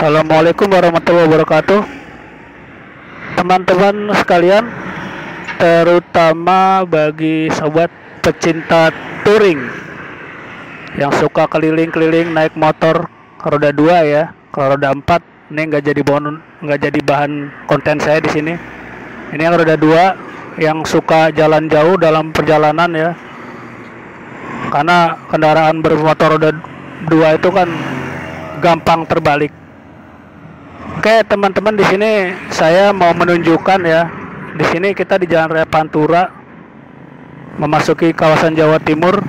Assalamualaikum warahmatullahi wabarakatuh. Teman-teman sekalian, terutama bagi sobat pecinta touring yang suka keliling-keliling naik motor roda 2 ya. Kalau roda 4 ini nggak jadi bahan konten saya di sini. Ini yang roda 2 yang suka jalan jauh dalam perjalanan ya. Karena kendaraan bermotor roda 2 itu kan gampang terbalik. Oke, teman-teman, di sini saya mau menunjukkan ya. Di sini kita di Jalan Raya Pantura memasuki kawasan Jawa Timur.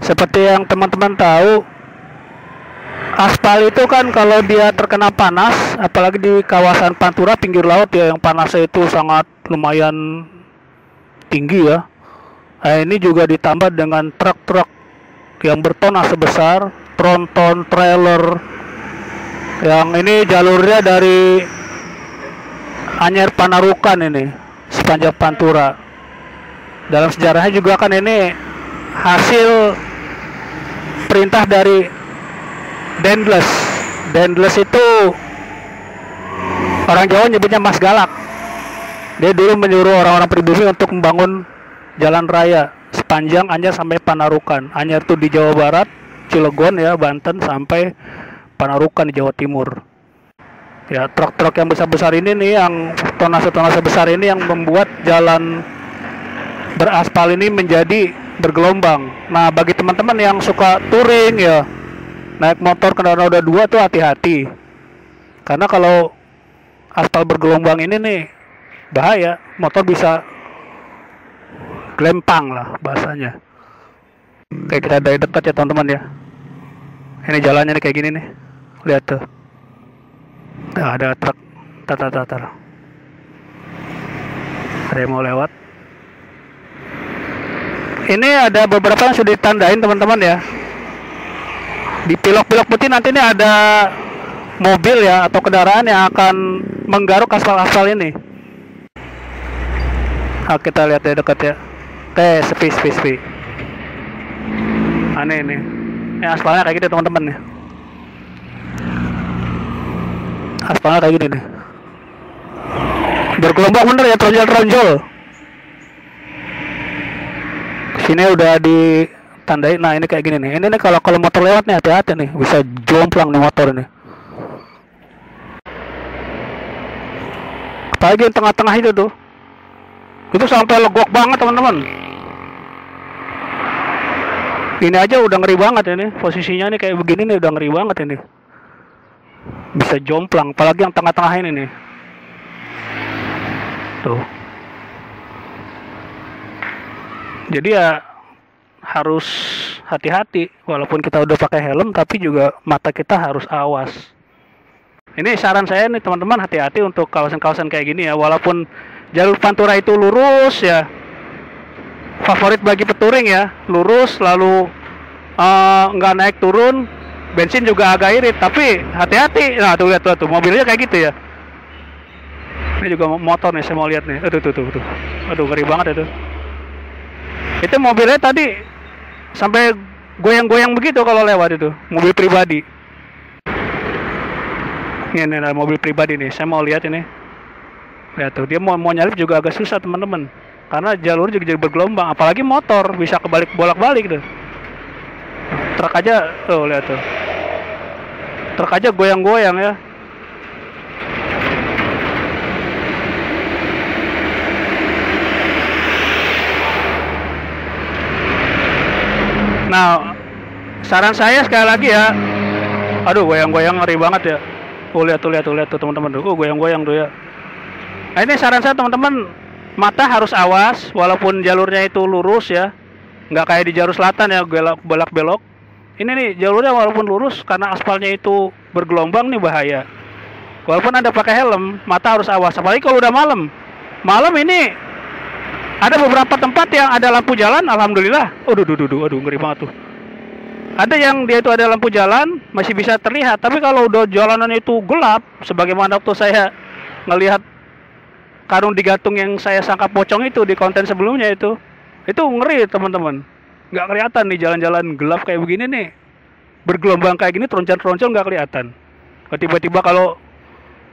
Seperti yang teman-teman tahu, aspal itu kan kalau dia terkena panas, apalagi di kawasan Pantura pinggir laut ya, yang panasnya itu sangat lumayan tinggi ya. Nah, ini juga ditambah dengan truk-truk yang bertonase besar, tronton, trailer. Yang ini jalurnya dari Anyer Panarukan ini sepanjang Pantura. Dalam sejarahnya juga kan ini hasil perintah dari Dendles. Dendles itu orang Jawa nyebutnya Mas Galak. Dia dulu menyuruh orang-orang pribumi untuk membangun jalan raya sepanjang Anyer sampai Panarukan. Anyer itu di Jawa Barat, Cilegon ya, Banten, sampai Panarukan di Jawa Timur. Ya, truk-truk yang besar-besar ini nih, yang tonase-tonase besar ini yang membuat jalan beraspal ini menjadi bergelombang. Nah, bagi teman-teman yang suka touring ya, naik motor kendaraan roda 2 tuh hati-hati. Karena kalau aspal bergelombang ini nih bahaya, motor bisa gelempang lah bahasanya. Kayak kita dari dekat ya teman-teman ya. Ini jalannya nih kayak gini nih. Lihat tuh. Nah, ada truk tatar. Ada yang mau lewat. Ini ada beberapa yang sudah ditandain teman-teman ya. Di pilok-pilok putih nanti ini ada mobil ya atau kendaraan yang akan menggaruk aspal-aspal ini. Nah, kita lihat ya dekat ya. Sepi. Aneh ini. Ini aspalnya kayak gitu teman-teman ya. Aspalnya kayak gini nih. Bergelombang bener ya, tronjol. Sini udah ditandai. Nah, ini kayak gini nih. Ini nih kalau motor lewat nih hati-hati nih, bisa jomplang nih motor ini. Apalagi yang tengah-tengah itu tuh. Itu sampai legok banget teman-teman. Ini aja udah ngeri banget ini. Posisinya nih kayak begini nih udah ngeri banget ini. Bisa jomplang, apalagi yang tengah-tengah ini nih. Tuh. Jadi ya harus hati-hati, walaupun kita udah pakai helm tapi juga mata kita harus awas. Ini saran saya nih teman-teman, hati-hati untuk kawasan-kawasan kayak gini ya. Walaupun jalur Pantura itu lurus ya, favorit bagi petouring ya, lurus lalu nggak naik turun, bensin juga agak irit, tapi hati-hati. Nah tuh lihat tuh mobilnya kayak gitu ya. Ini juga motor nih, saya mau lihat nih. Aduh ngeri banget itu. Itu mobilnya tadi sampai goyang-goyang begitu kalau lewat itu, mobil pribadi. Ini ada mobil pribadi nih, saya mau lihat ini. Lihat tuh, dia mau nyalip juga agak susah teman-teman, karena jalur juga jadi bergelombang, apalagi motor bisa kebalik bolak-balik tuh. Truk aja tuh, lihat tuh. Truk aja goyang-goyang ya. Nah, saran saya sekali lagi ya. Aduh, goyang-goyang ngeri banget ya. Lihat tuh teman-teman tuh. Goyang-goyang tuh ya. Nah, ini saran saya teman-teman, mata harus awas walaupun jalurnya itu lurus ya. Nggak kayak di jalur selatan ya, belok-belok. Ini nih jalurnya walaupun lurus, karena aspalnya itu bergelombang nih bahaya. Walaupun Anda pakai helm, mata harus awas. Apalagi kalau udah malam. Malam ini ada beberapa tempat yang ada lampu jalan, alhamdulillah. Aduh, ngeri banget tuh. Ada yang dia itu ada lampu jalan, masih bisa terlihat. Tapi kalau udah jalanan itu gelap, sebagaimana waktu saya ngelihat karung digantung yang saya sangka pocong itu di konten sebelumnya itu ngeri teman-teman. Nggak kelihatan nih jalan-jalan gelap kayak begini nih, bergelombang kayak gini, troncal-troncal nggak kelihatan. Tiba-tiba kalau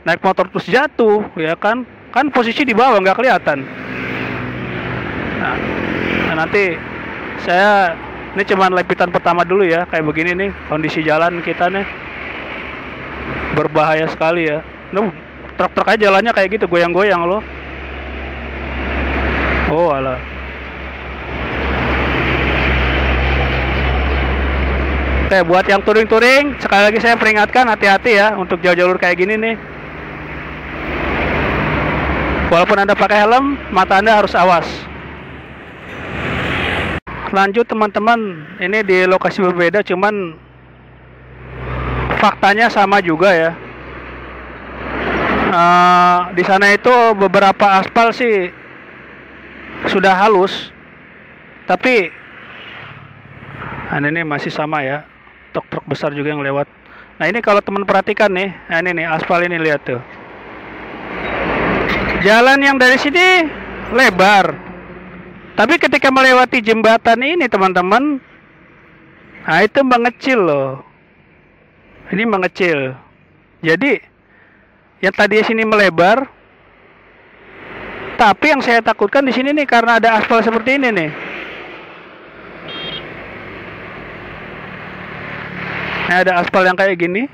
naik motor terus jatuh, ya kan? Kan posisi di bawah nggak kelihatan. Nah, nanti saya ini cuman lapisan pertama dulu ya, kayak begini nih kondisi jalan kita nih. Berbahaya sekali ya. Truk-truk aja jalannya kayak gitu, goyang-goyang loh. Oh alah. Oke, buat yang touring-touring, sekali lagi saya peringatkan, hati-hati ya untuk jalur kayak gini nih. Walaupun Anda pakai helm, mata Anda harus awas. Lanjut teman-teman, ini di lokasi berbeda, cuman faktanya sama juga ya. Di sana itu beberapa aspal sih sudah halus, tapi ini masih sama ya. Truk-truk besar juga yang lewat. Nah ini kalau teman perhatikan nih, nah ini nih aspal ini, lihat tuh. Jalan yang dari sini lebar, tapi ketika melewati jembatan ini teman-teman, nah itu mengecil loh. Ini mengecil. Jadi yang tadi sini melebar, tapi yang saya takutkan di sini nih karena ada aspal seperti ini nih. Nah, ada aspal yang kayak gini,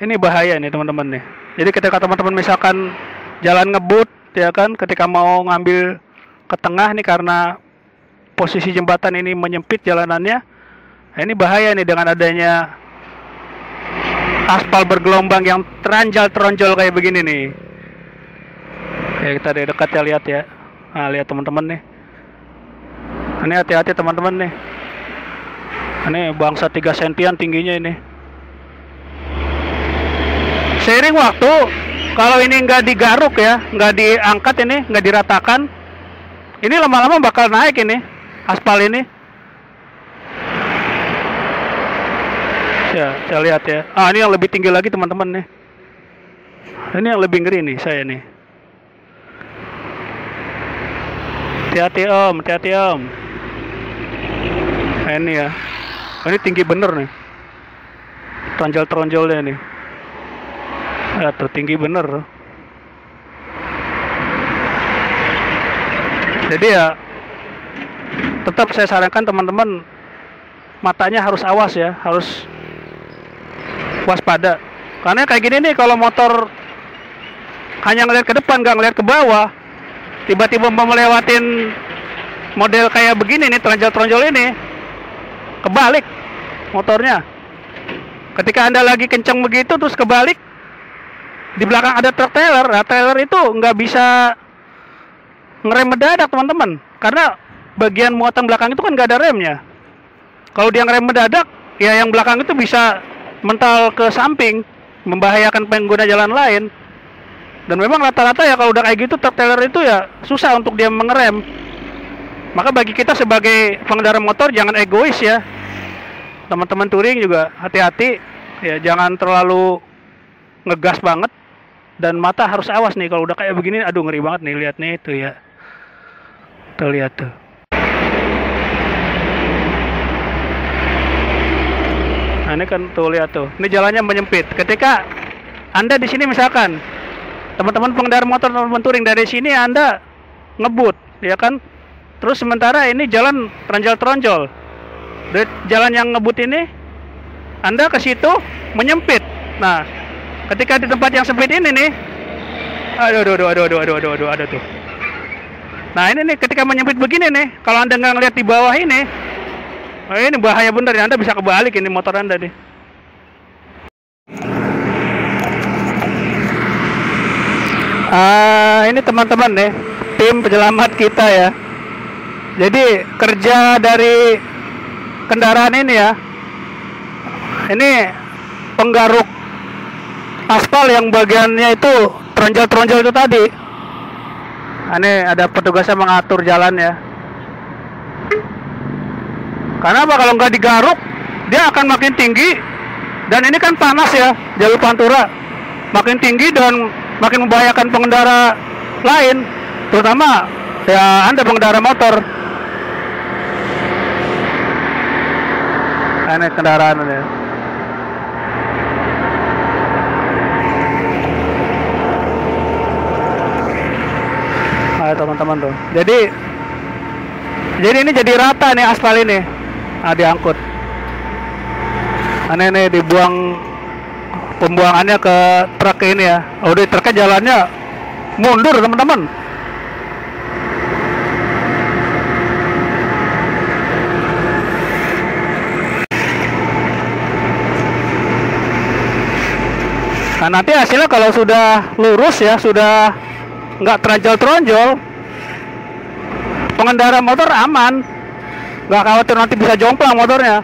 ini bahaya nih teman-teman nih. Jadi ketika teman-teman misalkan jalan ngebut, ya kan, ketika mau ngambil ke tengah nih karena posisi jembatan ini menyempit jalanannya, nah ini bahaya nih dengan adanya aspal bergelombang yang teranjal-teronjol kayak begini nih. Ya kita dari dekat ya, lihat ya. Nah, lihat teman-teman nih. Ini hati-hati teman-teman nih. Ini bangsa 3 sentian tingginya ini. Seiring waktu, kalau ini nggak digaruk ya, nggak diangkat ini, nggak diratakan, ini lama-lama bakal naik ini, aspal ini. Ya, saya lihat ya. Ini yang lebih tinggi lagi teman-teman nih. Ini yang lebih ngeri nih saya nih. Hati-hati om, hati-hati om. Nah, ini ya. Ini tinggi bener nih. Teronjol-teronjolnya nih. Ya, tertinggi bener. Jadi ya, tetap saya sarankan teman-teman, matanya harus awas ya, harus waspada. Karena kayak gini nih, kalau motor hanya ngeliat ke depan, nggak ngeliat ke bawah, tiba-tiba mau melewatin model kayak begini nih, teronjol-teronjol ini, kebalik motornya. Ketika Anda lagi kenceng begitu, terus kebalik, di belakang ada truk trailer. Nah, trailer itu nggak bisa ngerem mendadak teman-teman, karena bagian muatan belakang itu kan nggak ada remnya. Kalau dia ngerem mendadak, ya yang belakang itu bisa mental ke samping, membahayakan pengguna jalan lain. Dan memang rata-rata ya kalau udah kayak gitu, truk trailer itu ya susah untuk dia mengerem. Maka bagi kita sebagai pengendara motor, jangan egois ya. Teman-teman touring juga hati-hati ya, jangan terlalu ngegas banget. Dan mata harus awas nih, kalau udah kayak begini, aduh ngeri banget nih, lihat nih itu ya. Tuh lihat tuh. Nah ini kan tuh lihat tuh, ini jalannya menyempit. Ketika Anda di sini misalkan, teman-teman pengendara motor, teman-teman touring dari sini Anda ngebut, ya kan? Terus sementara ini jalan teronjol-teronjol. Dari jalan yang ngebut ini, Anda ke situ menyempit. Nah, ketika di tempat yang sempit ini nih, aduh tuh. Nah ini nih, ketika menyempit begini nih, kalau Anda nggak ngeliat di bawah ini, ini bahaya bener ya, Anda bisa kebalik ini motor Anda nih. Ini teman-teman nih, tim penyelamat kita ya. Jadi kerja dari kendaraan ini ya, ini penggaruk aspal yang bagiannya itu teronjol-teronjol itu tadi. Ini ada petugasnya mengatur jalan ya. Karena apa, kalau nggak digaruk dia akan makin tinggi, dan ini kan panas ya, jalur Pantura makin tinggi dan makin membahayakan pengendara lain, terutama ya Anda pengendara motor. Ini kendaraan ya. teman-teman tuh. Jadi ini jadi rata nih aspal ini. Nah, diangkut. Aneh nih dibuang, pembuangannya ke truk ini ya. Oh, di truknya jalannya mundur teman-teman. Nah, nanti hasilnya kalau sudah lurus ya, sudah nggak teronjol-teronjol, pengendara motor aman, nggak khawatir nanti bisa jomplang motornya.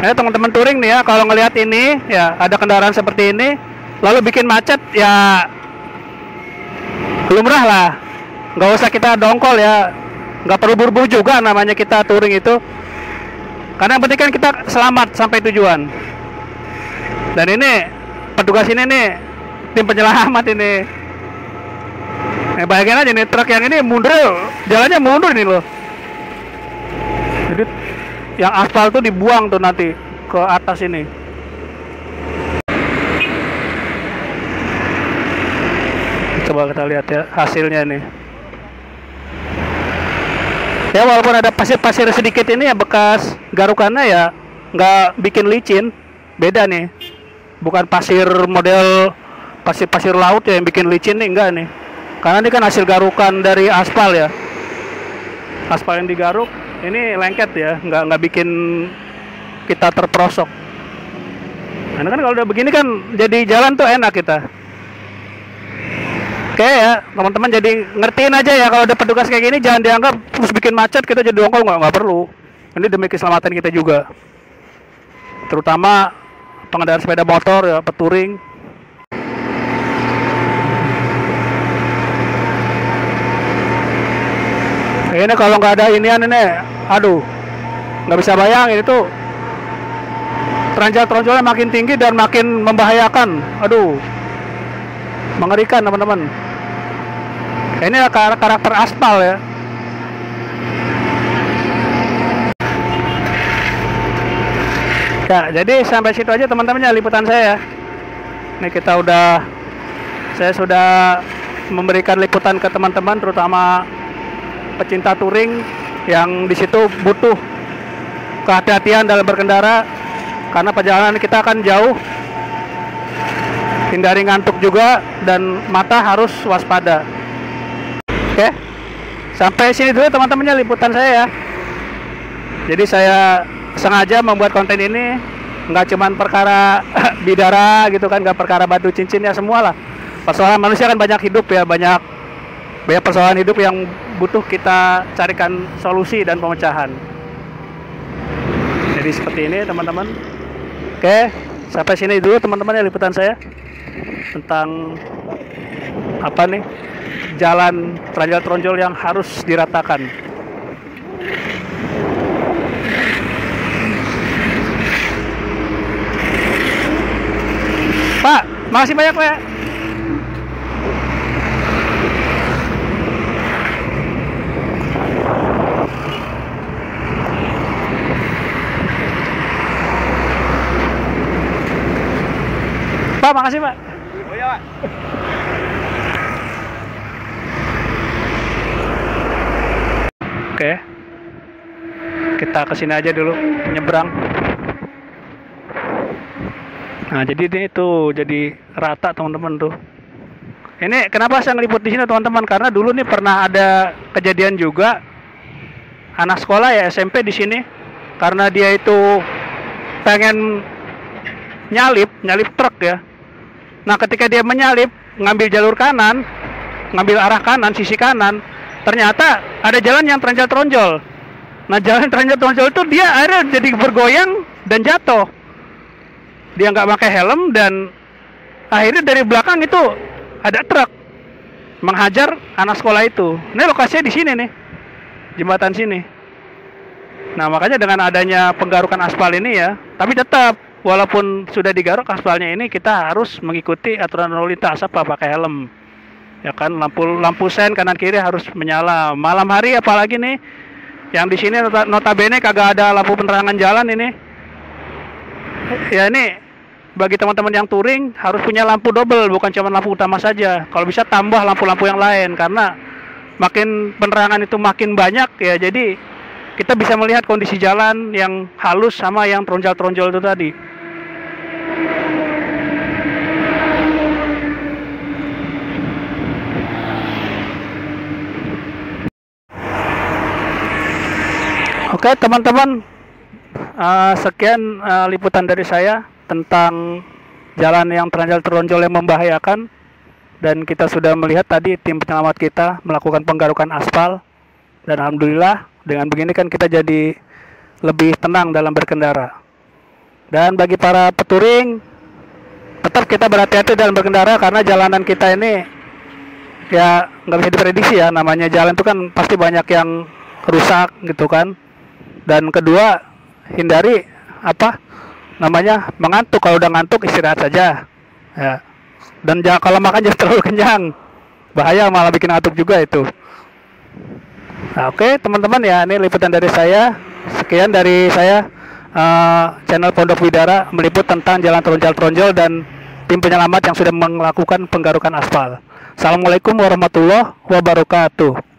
Teman-teman touring nih ya, kalau ngelihat ini ya ada kendaraan seperti ini lalu bikin macet ya lumrah lah, nggak usah kita dongkol ya, nggak perlu buru-buru juga, namanya kita touring itu, karena yang penting kan kita selamat sampai tujuan. Dan ini petugas ini nih tim penyelamat ini. Bayangin aja nih, truk yang ini mundur, jalannya mundur nih loh. Jadi yang aspal tuh dibuang tuh nanti ke atas ini. Coba kita lihat ya hasilnya nih. Ya walaupun ada pasir-pasir sedikit ini ya, bekas garukannya ya nggak bikin licin. Beda nih. Bukan pasir model pasir-pasir laut ya yang bikin licin nih, enggak nih. Karena ini kan hasil garukan dari aspal ya. Aspal yang digaruk ini lengket ya, nggak bikin kita terperosok. Nah kan kalau udah begini kan jadi jalan tuh enak kita. Oke ya teman-teman, jadi ngertiin aja ya kalau ada petugas kayak gini jangan dianggap terus bikin macet kita jadi dongkol, nggak perlu. Ini demi keselamatan kita juga. Terutama pengendara sepeda motor ya, petouring. Ini kalau nggak ada inian ini, aduh, nggak bisa bayangin itu teronjol-teronjolnya makin tinggi dan makin membahayakan. Aduh, mengerikan teman-teman. Ini karakter aspal ya. Ya, jadi sampai situ aja teman-temannya liputan saya. Ini saya sudah memberikan liputan ke teman-teman, terutama pecinta touring yang di situ butuh kehati-hatian dalam berkendara karena perjalanan kita akan jauh. Hindari ngantuk juga dan mata harus waspada. Oke, sampai sini dulu teman-temannya liputan saya ya. Jadi saya sengaja membuat konten ini nggak cuman perkara bidara gitu kan, nggak perkara batu cincin ya, semualah persoalan manusia kan banyak hidup ya, banyak persoalan hidup yang butuh kita carikan solusi dan pemecahan. Jadi seperti ini teman-teman. Oke, sampai sini dulu teman-teman ya liputan saya tentang apa nih, jalan teronjol-teronjol yang harus diratakan. Pak, makasih banyak Pak ya. Pak, makasih Pak. Oh iya Pak. Oke, kita kesini aja dulu, nyebrang. Nah jadi ini tuh jadi rata teman-teman tuh. Ini kenapa saya ngeliput di sini teman-teman? Karena dulu nih pernah ada kejadian juga anak sekolah ya SMP di sini, karena dia itu pengen nyalip truk ya. Nah ketika dia menyalip ngambil jalur kanan, ngambil arah kanan, sisi kanan, ternyata ada jalan yang teronjol-teronjol. Nah jalan teronjol-teronjol itu dia akhirnya jadi bergoyang dan jatuh. Dia nggak pakai helm dan akhirnya dari belakang itu ada truk menghajar anak sekolah itu. Ini lokasinya di sini nih, jembatan sini. Nah makanya dengan adanya penggarukan aspal ini ya, tapi tetap walaupun sudah digaruk aspalnya ini, kita harus mengikuti aturan lalu lintas, apa pakai helm. Ya kan, lampu sen kanan kiri harus menyala. Malam hari apalagi nih, yang di sini notabene kagak ada lampu penerangan jalan ini. Ya ini bagi teman-teman yang touring harus punya lampu double, bukan cuma lampu utama saja. Kalau bisa tambah lampu-lampu yang lain, karena makin penerangan itu makin banyak ya, jadi kita bisa melihat kondisi jalan yang halus sama yang tronjol-tronjol itu tadi. Oke teman-teman, sekian liputan dari saya tentang jalan yang tronjol-tronjol yang membahayakan. Dan kita sudah melihat tadi tim penyelamat kita melakukan penggarukan aspal. Dan alhamdulillah dengan begini kan kita jadi lebih tenang dalam berkendara. Dan bagi para peturing, tetap kita berhati-hati dalam berkendara, karena jalanan kita ini ya nggak bisa diprediksi ya, namanya jalan itu kan pasti banyak yang rusak gitu kan. Dan kedua, hindari mengantuk. Kalau udah ngantuk istirahat saja ya. Dan kalau makan jangan terlalu kenyang, bahaya, malah bikin ngantuk juga itu. Nah, oke teman-teman ya, ini liputan dari saya. Sekian dari saya, channel Pondok Widara meliput tentang jalan tronjol-tronjol dan tim penyelamat yang sudah melakukan penggarukan aspal. Assalamualaikum warahmatullahi wabarakatuh.